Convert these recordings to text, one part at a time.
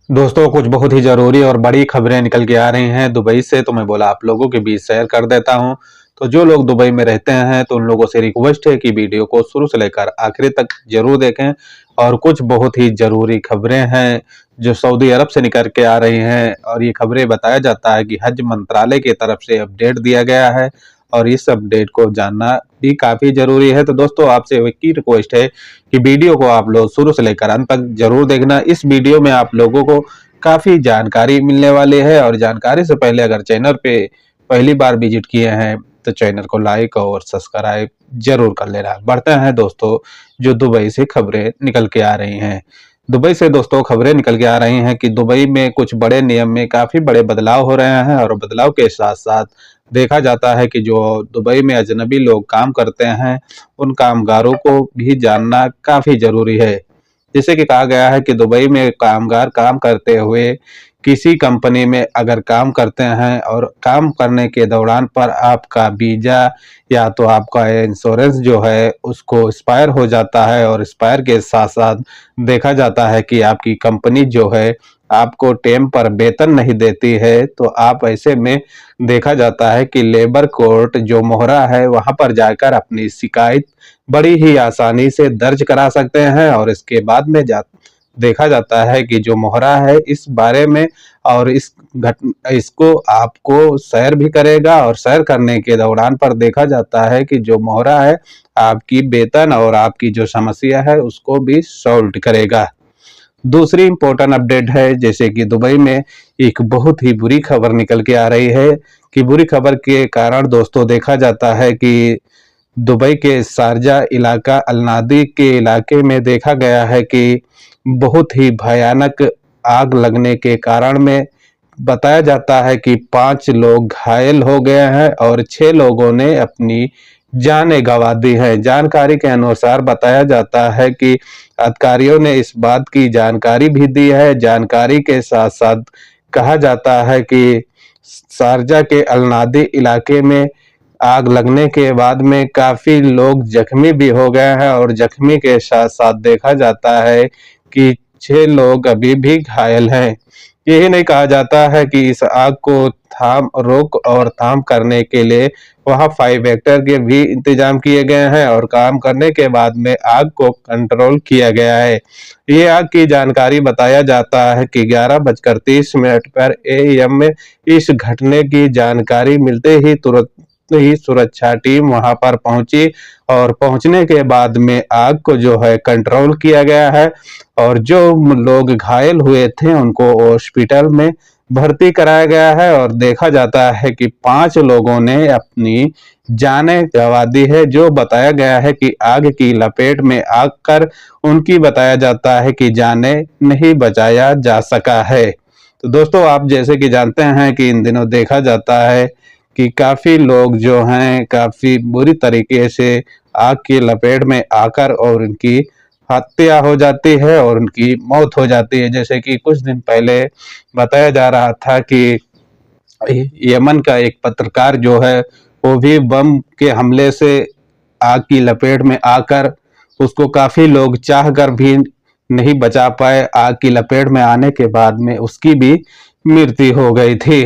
दोस्तों कुछ बहुत ही ज़रूरी और बड़ी खबरें निकल के आ रही हैं दुबई से, तो मैं बोला आप लोगों के बीच शेयर कर देता हूं। तो जो लोग दुबई में रहते हैं तो उन लोगों से रिक्वेस्ट है कि वीडियो को शुरू से लेकर आखिर तक ज़रूर देखें। और कुछ बहुत ही ज़रूरी खबरें हैं जो सऊदी अरब से निकल के आ रही हैं, और ये खबरें बताया जाता है कि हज मंत्रालय की तरफ से अपडेट दिया गया है और इस अपडेट को जानना भी काफ़ी ज़रूरी है। तो दोस्तों आपसे एक ही रिक्वेस्ट है कि वीडियो को आप लोग शुरू से लेकर अंत तक जरूर देखना। इस वीडियो में आप लोगों को काफी जानकारी मिलने वाली है, और जानकारी से पहले अगर चैनल पे पहली बार विजिट किए हैं तो चैनल को लाइक और सब्सक्राइब जरूर कर लेना। बढ़ते हैं दोस्तों, जो दुबई से खबरें निकल के आ रही हैं। दुबई से दोस्तों खबरें निकल के आ रही हैं कि दुबई में कुछ बड़े नियम में काफी बड़े बदलाव हो रहे हैं, और बदलाव के साथ साथ देखा जाता है कि जो दुबई में अजनबी लोग काम करते हैं उन कामगारों को भी जानना काफी जरूरी है। जैसे कि कहा गया है कि दुबई में कामगार काम करते हुए किसी कंपनी में अगर काम करते हैं और काम करने के दौरान पर आपका वीजा या तो आपका इंश्योरेंस जो है उसको एक्सपायर हो जाता है, और एक्सपायर के साथ साथ देखा जाता है कि आपकी कंपनी जो है आपको टाइम पर वेतन नहीं देती है, तो आप ऐसे में देखा जाता है कि लेबर कोर्ट जो मोहरा है वहां पर जाकर अपनी शिकायत बड़ी ही आसानी से दर्ज करा सकते हैं। और इसके बाद में देखा जाता है कि जो मोहरा है इस बारे में और इसको आपको सैर भी करेगा, और सैर करने के दौरान पर देखा जाता है कि जो मोहरा है आपकी वेतन और आपकी जो समस्या है उसको भी सॉल्व करेगा। दूसरी इम्पोर्टेंट अपडेट है, जैसे कि दुबई में एक बहुत ही बुरी खबर निकल के आ रही है कि बुरी खबर के कारण दोस्तों देखा जाता है कि दुबई के शारजा इलाका अलनादी के इलाके में देखा गया है कि बहुत ही भयानक आग लगने के कारण में बताया जाता है कि 5 लोग घायल हो गए हैं और 6 लोगों ने अपनी जानें गंवा दी है। जानकारी के अनुसार बताया जाता है कि अधिकारियों ने इस बात की जानकारी भी दी है। जानकारी के साथ साथ कहा जाता है कि शारजा के अलनादी इलाके में आग लगने के बाद में काफी लोग जख्मी भी हो गए हैं, और जख्मी के साथ साथ देखा जाता है कि 6 लोग अभी भी घायल हैं। यही नहीं कहा जाता है कि इस आग को रोक और थाम करने के लिए वहां फायर एक्टर के भी इंतजाम किए गए हैं, और काम करने के बाद में आग को कंट्रोल किया गया है। ये आग की जानकारी बताया जाता है कि 11:30 पर एएम में इस घटने की जानकारी मिलते ही तुरंत ही सुरक्षा टीम वहां पर पहुंची, और पहुंचने के बाद में आग को जो है कंट्रोल किया गया है, और जो लोग घायल हुए थे उनको हॉस्पिटल में भर्ती कराया गया है। और देखा जाता है कि 5 लोगों ने अपनी जानें गंवा दी है, जो बताया गया है कि आग की लपेट में आकर उनकी बताया जाता है कि जानें नहीं बचाया जा सका है। तो दोस्तों आप जैसे कि जानते हैं कि इन दिनों देखा जाता है कि काफी लोग जो हैं काफी बुरी तरीके से आग की लपेट में आकर और उनकी हत्या हो जाती है और उनकी मौत हो जाती है। जैसे कि कुछ दिन पहले बताया जा रहा था कि यमन का एक पत्रकार जो है वो भी बम के हमले से आग की लपेट में आकर उसको काफी लोग चाह कर भी नहीं बचा पाए। आग की लपेट में आने के बाद में उसकी भी मृत्यु हो गई थी।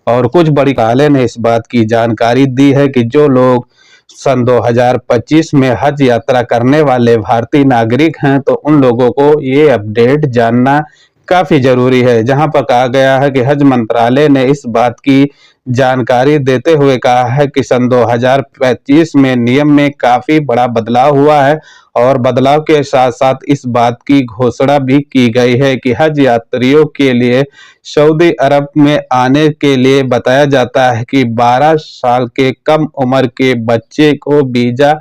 और कुछ बड़ी अदालत ने इस बात की जानकारी दी है कि जो लोग सन 2025 में हज यात्रा करने वाले भारतीय नागरिक हैं तो उन लोगों को ये अपडेट जानना काफी जरूरी है। जहां पर कहा गया है कि हज मंत्रालय ने इस बात की जानकारी देते हुए कहा है कि सन 2025 में नियम में काफी बड़ा बदलाव हुआ है, और बदलाव के साथ साथ इस बात की घोषणा भी की गई है कि हज यात्रियों के लिए सऊदी अरब में आने के लिए बताया जाता है कि 12 साल के कम उम्र के बच्चे को वीजा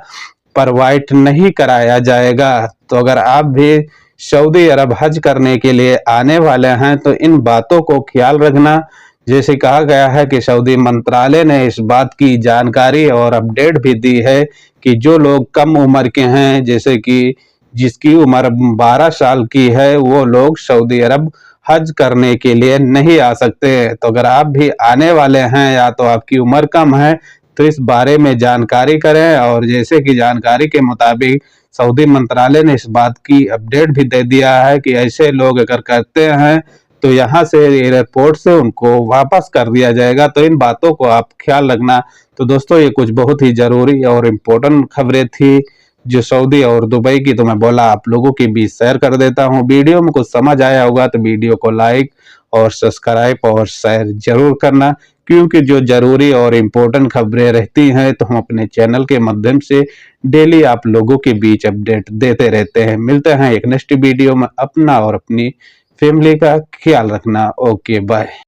प्रोवाइड नहीं कराया जाएगा। तो अगर आप भी सऊदी अरब हज करने के लिए आने वाले हैं तो इन बातों को ख्याल रखना। जैसे कहा गया है कि सऊदी मंत्रालय ने इस बात की जानकारी और अपडेट भी दी है कि जो लोग कम उम्र के हैं, जैसे कि जिसकी उम्र 12 साल की है, वो लोग सऊदी अरब हज करने के लिए नहीं आ सकते। तो अगर आप भी आने वाले हैं या तो आपकी उम्र कम है तो इस बारे में जानकारी करें। और जैसे कि जानकारी के मुताबिक सऊदी मंत्रालय ने इस बात की अपडेट भी दे दिया है कि ऐसे लोग अगर करते हैं तो यहाँ से एयरपोर्ट से उनको वापस कर दिया जाएगा। तो इन बातों को आप ख्याल रखना। तो दोस्तों ये कुछ बहुत ही जरूरी और इम्पोर्टेंट खबरें थी जो सऊदी और दुबई की, तो मैं बोला आप लोगों के बीच शेयर कर देता हूँ। वीडियो में कुछ समझ आया होगा तो वीडियो को लाइक और सब्सक्राइब और शेयर जरूर करना, क्योंकि जो जरूरी और इम्पोर्टेंट खबरें रहती हैं तो हम अपने चैनल के माध्यम से डेली आप लोगों के बीच अपडेट देते रहते हैं। मिलते हैं एक नेक्स्ट वीडियो में। अपना और अपनी फैमिली का ख्याल रखना। Okay bye.